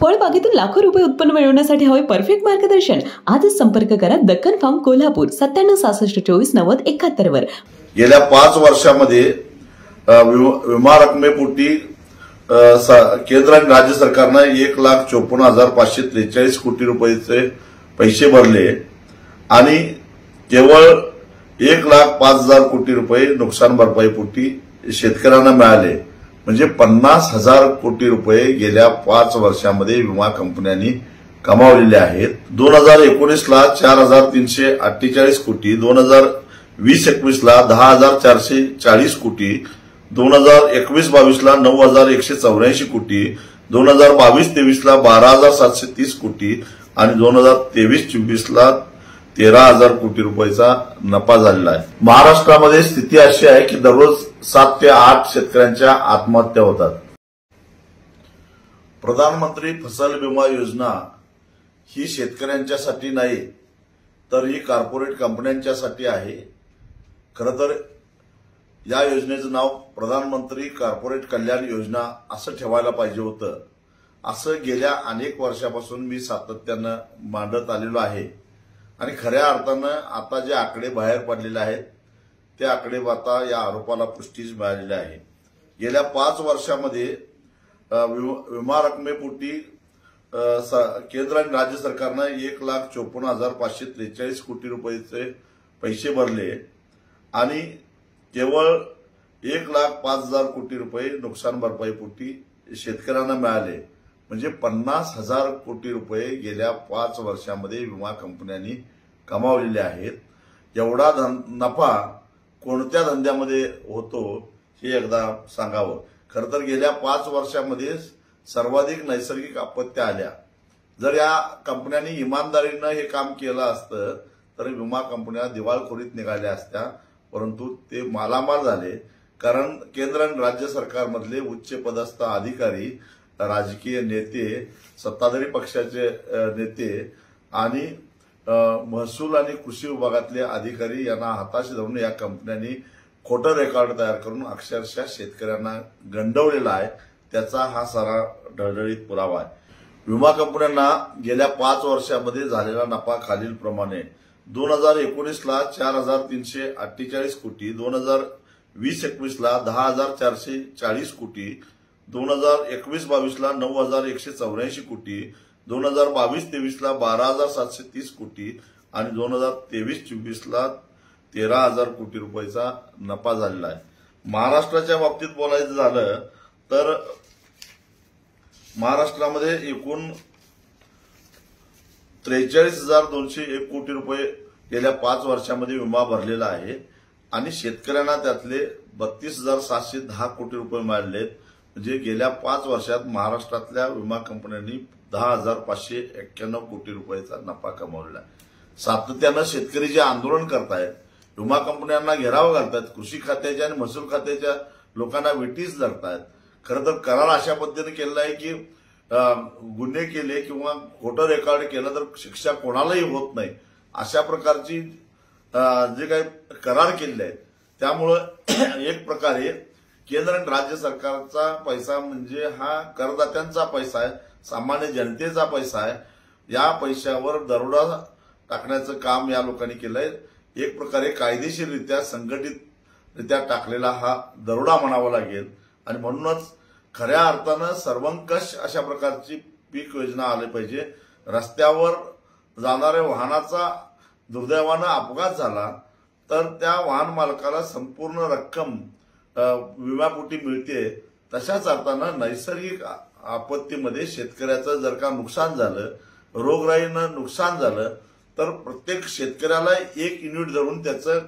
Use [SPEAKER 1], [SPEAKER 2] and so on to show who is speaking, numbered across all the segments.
[SPEAKER 1] फळबागेतून लाखो रुपये उत्पन्न मिळवण्यासाठी हवे परफेक्ट मार्गदर्शन. आजच संपर्क करा दक्कन फार्म कोल्हापूर 9766249071 वर.
[SPEAKER 2] गेल्या 5 वर्षांमध्ये विमा रकमेपोटी केंद्र आणि राज्य सरकारने 1,54,543 कोटी रुपयाचे पैसे भरले आणि केवळ 1,05,000 कोटी रुपये नुकसान भरपाईपोटी शेतकऱ्यांना मिळाले. म्हणजे 50,000 कोटी रुपये गेल्या 5 वर्षांमध्ये विमा कंपन्यांनी कमावलेले आहेत. 2019 ला 4,348 कोटी, 2020-21 ला 10,440 कोटी, 2021-22 ला 9,184 कोटी, 2022-23 ला 12,730 कोटी आणि 2023-24 ला 13,000 कोटी रुपयाचा नफा झालेला आहे. महाराष्ट्रामध्ये स्थिती अशी आहे की दररोज 7 ते 8 शेतकऱ्यांच्या आत्महत्या होतात. प्रधानमंत्री फसल विमा योजना ही शेतकऱ्यांच्यासाठी नाही तर ही कॉर्पोरेट कंपन्यांच्यासाठी आहे. खरं तर या योजनेचं नाव प्रधानमंत्री कॉर्पोरेट कल्याण योजना असं ठेवायला पाहिजे होतं. असं गेल्या अनेक वर्षापासून मी सातत्यानं मांडत आलेलो आहे आणि खऱ्या अर्थानं आता जे आकडे बाहेर पडलेले आहेत ते आकडे आता या आरोपाला पुष्टीच मिळालेली आहे. गेल्या 5 वर्षांमध्ये विमा रकमेपोटी केंद्र आणि राज्य सरकारने 1,54,543 कोटी रुपयाचे पैसे भरले आणि केवळ 1,05,000 कोटी रुपये नुकसान भरपाईपोटी शेतकऱ्यांना मिळाले. म्हणजे 50,000 कोटी रुपये गेल्या 5 वर्षांमध्ये विमा कंपन्यांनी कमावलेले आहेत. एवढा नफा कोणत्या धंद्यामध्ये होतो हे एकदा सांगावं. खरं तर गेल्या 5 वर्षांमध्ये सर्वाधिक नैसर्गिक आपत्त्या आल्या. जर या कंपन्यांनी इमानदारीनं हे काम केलं असतं तर विमा कंपन्या दिवाळखोरीत निघाल्या असत्या, परंतु ते मालामाल झाले. कारण केंद्र आणि राज्य सरकारमधले उच्च पदस्थ अधिकारी, राजकीय नेते, सत्ताधारी पक्षाचे नेते आणि महसूल आणि कृषी विभागातले अधिकारी यांना हाताशी धरून या कंपन्यांनी खोटं रेकॉर्ड तयार करून अक्षरशः शेतकऱ्यांना गंडवलेला आहे. त्याचा हा सारा ढळढळीत पुरावा आहे. विमा कंपन्यांना गेल्या 5 वर्षांमध्ये झालेला नफा खालीलप्रमाणे: 2019 ला 4,348 कोटी, 2020-21 ला 10,440 कोटी, 2021-22 ला 9,184 कोटी, 2022-23 ला 12,730 कोटी आणि 2023-24 ला 13,000 कोटी रुपयाचा नफा झालेला आहे. महाराष्ट्राच्या बाबतीत बोलायचं झालं तर महाराष्ट्रामध्ये एकूण 43,201 कोटी रुपये गेल्या 5 वर्षांमध्ये विमा भरलेला आहे आणि शेतकऱ्यांना त्यातले 32,710 कोटी रुपये मिळाले. म्हणजे गेल्या 5 वर्षात महाराष्ट्रातल्या विमा कंपन्यांनी 10,591 कोटी रुपयाचा नफा कमावलेला आहे. सातत्यानं शेतकरी जे आंदोलन करतायत, विमा कंपन्यांना घेराव घालतायत, कृषी खात्याच्या आणि महसूल खात्याच्या लोकांना विटीस धरतायत. खरं तर करार अशा पद्धतीने केलेला आहे की गुन्हे केले किंवा खोटं रेकॉर्ड केलं तर शिक्षा कोणालाही होत नाही, अशा प्रकारची जे काही करार केलेले आहेत. त्यामुळं एक प्रकारे केंद्र आणि राज्य सरकारचा पैसा म्हणजे हा करदात्यांचा पैसा आहे, सामान्य जनतेचा पैसा आहे. या पैशावर दरोडा टाकण्याचं काम या लोकांनी केलंय. एक प्रकारे कायदेशीररित्या संघटितरित्या टाकलेला हा दरोडा म्हणावा लागेल आणि म्हणूनच खऱ्या अर्थानं सर्वंकष अशा प्रकारची पीक योजना आली पाहिजे. रस्त्यावर जाणाऱ्या वाहनाचा दुर्दैवानं अपघात झाला तर त्या वाहन मालकाला संपूर्ण रक्कम विम्यापोटी मिळते. तशाच अर्थानं नैसर्गिक आपत्तीमध्ये शेतकऱ्याचं जर का नुकसान झालं, रोगराईनं नुकसान झालं तर प्रत्येक शेतकऱ्याला 1 युनिट धरून त्याचं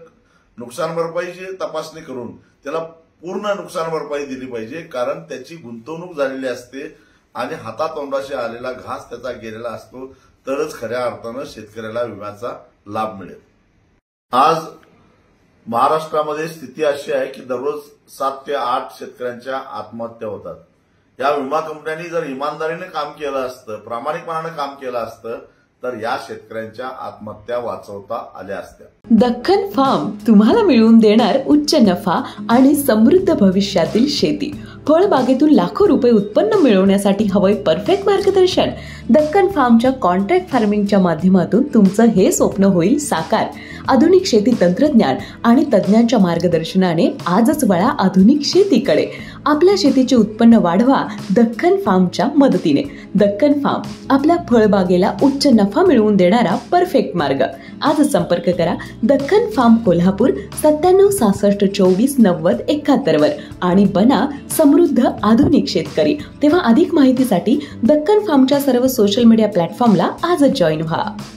[SPEAKER 2] नुकसान भरपाईची तपासणी करून त्याला पूर्ण नुकसान भरपाई दिली पाहिजे. कारण त्याची गुंतवणूक झालेली असते आणि हातातोंडाशी आलेला घास त्याचा गेलेला असतो, तरच खऱ्या अर्थानं शेतकऱ्याला विम्याचा लाभ मिळेल. आज महाराष्ट्रामध्ये स्थिती अशी आहे की दररोज 7 ते 8 शेतकऱ्यांच्या आत्महत्या होतात. या विमा कंपन्यांनी जर इमानदारीने काम केलं असतं, प्रामाणिकपणाने काम केलं असतं तर या शेतकऱ्यांच्या आत्महत्या वाचवता आल्या असत्या.
[SPEAKER 1] दक्कन फार्म तुम्हाला मिळवून देणार उच्च नफा आणि समृद्ध भविष्यातील शेती. फळबागेतून लाखो रुपये उत्पन्न मिळवण्यासाठी हवंय परफेक्ट मार्गदर्शन. दक्कन फार्मच्या कॉन्ट्रॅक्ट फार्मिंगच्या माध्यमातून तुमचं हे स्वप्न होईल साकार. आधुनिक शेती तंत्रज्ञान आणि तज्ञांच्या मार्गदर्शनाने आजच वळा आधुनिक शेतीकडे. आपल्या शेतीचे उत्पन्न वाढवा दक्कन फार्मच्या मदतीने. दक्कन फार्म आपल्या फळबागेला उच्च नफा मिळवून देणारा परफेक्ट मार्ग. आज संपर्क करा दक्कन फार्म कोल्हापूर 97 66 24 90 71 वर आणि बना समृद्ध आधुनिक शेतकरी. तेव्हा अधिक माहितीसाठी दक्कन फार्मच्या सर्व सोशल मीडिया प्लॅटफॉर्मला आजच जॉईन व्हा.